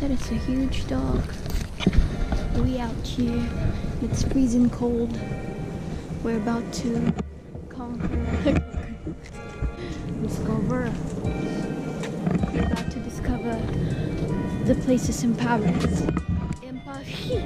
That is a huge dog. We out here. It's freezing cold. We're about to discover. We're about to discover the places in Paris. In Paris.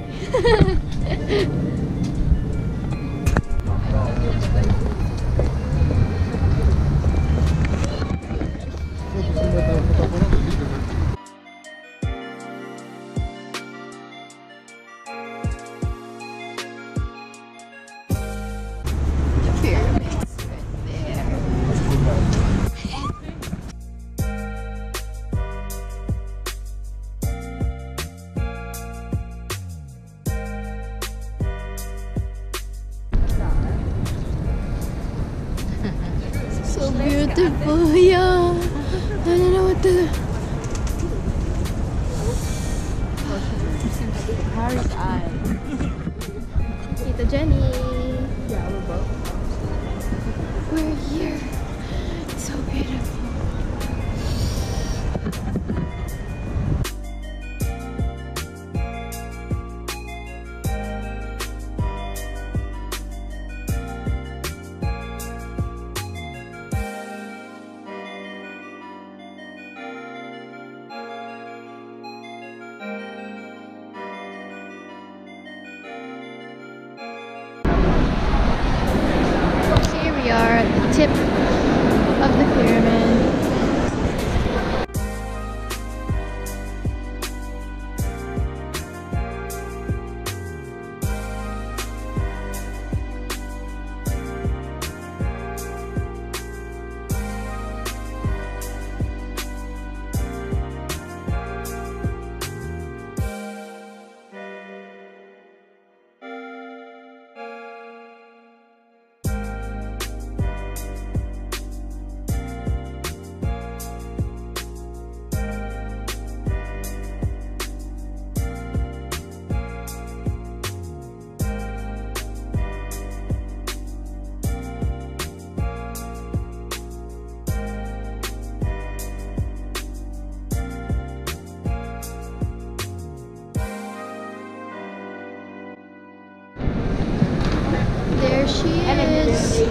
So beautiful, yeah. I don't know what to. Harry's eye. Tita Jenny. Yeah, we're both. We're here. It's so beautiful. We are at the tip of the pyramid. There she is.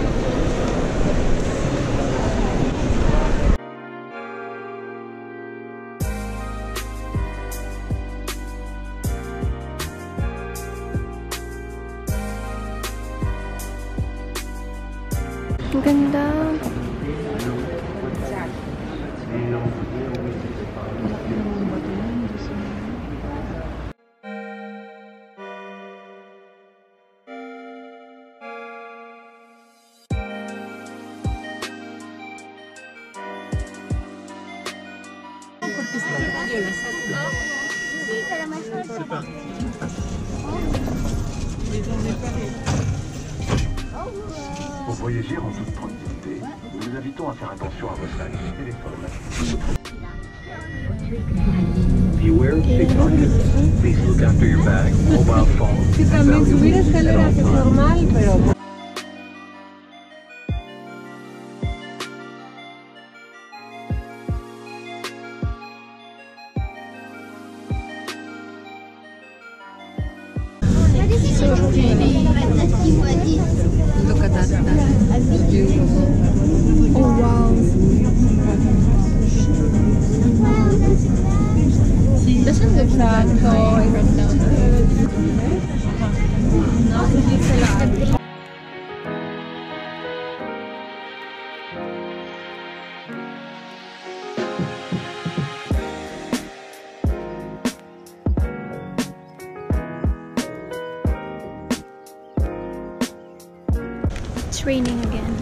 Ang ganda. Pour voyager en toute tranquillité, nous vous invitons à faire attention à votre sac de téléphone. Beware of pickpockets. Please look after your bag, mobile phone. Sí, también subir escaleras es normal, pero... So pretty. Look at that. That's beautiful. Oh wow. Doesn't look that toy right now. It's raining again.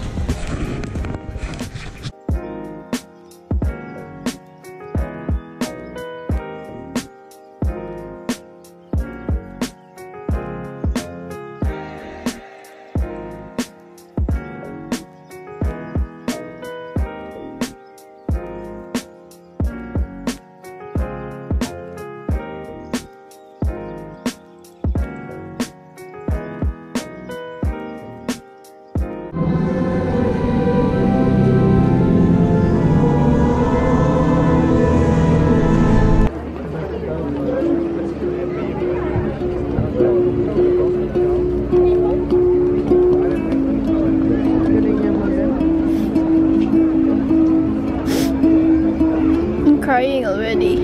already.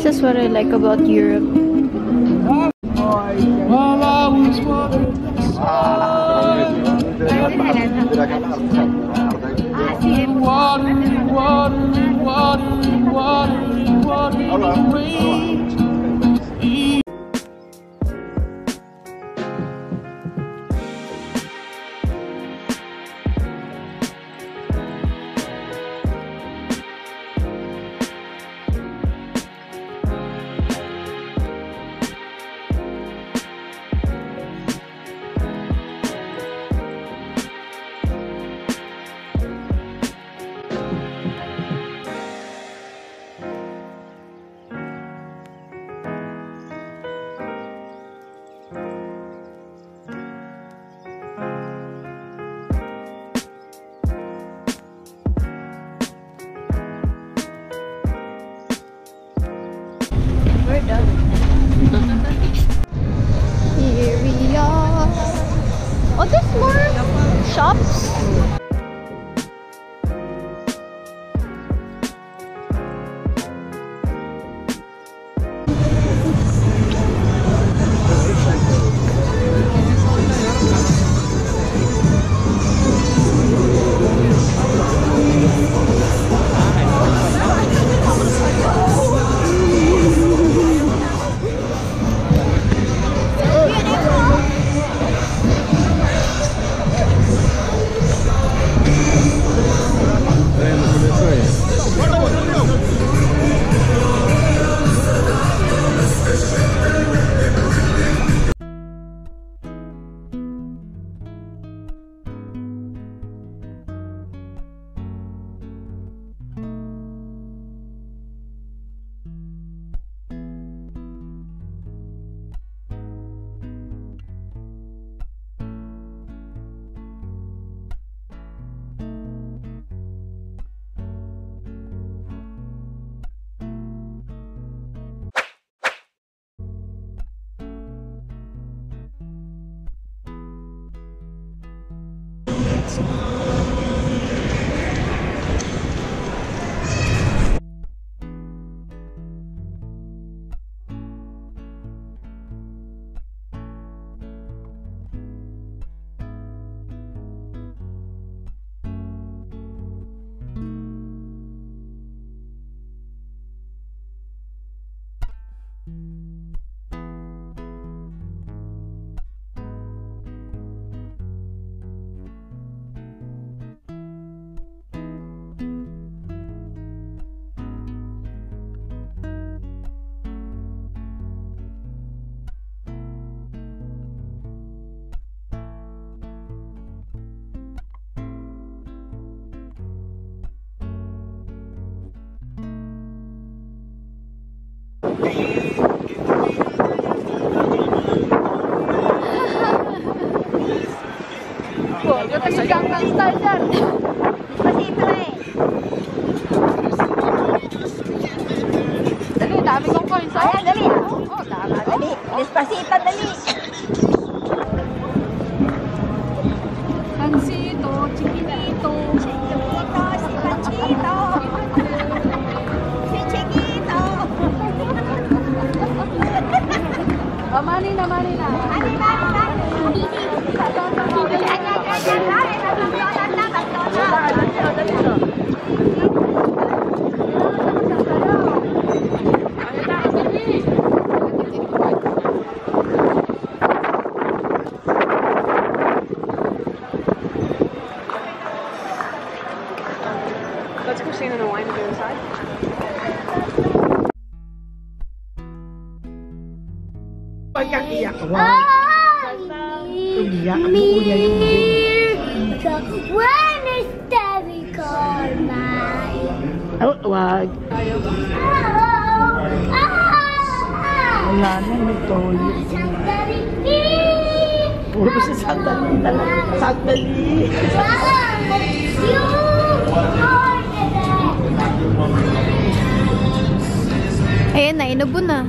This is what I like about Europe. We're done. Here we are. Oh, there's more shops. Gangnam Style dyan. Despacito eh. Dali, dami kong coins. Ayan, dali. Oo, dali. Despacito, dali. Pansito, chiquito. Chiquito, si Panchito. Si Chiquito. Oh, mani na. Mani. Let's go stand in a line to go inside. When is Debbie called, Oh, wag. Wala na, may toyo. Puro sa sandali talaga. Sandali. Ayan na, inubo na.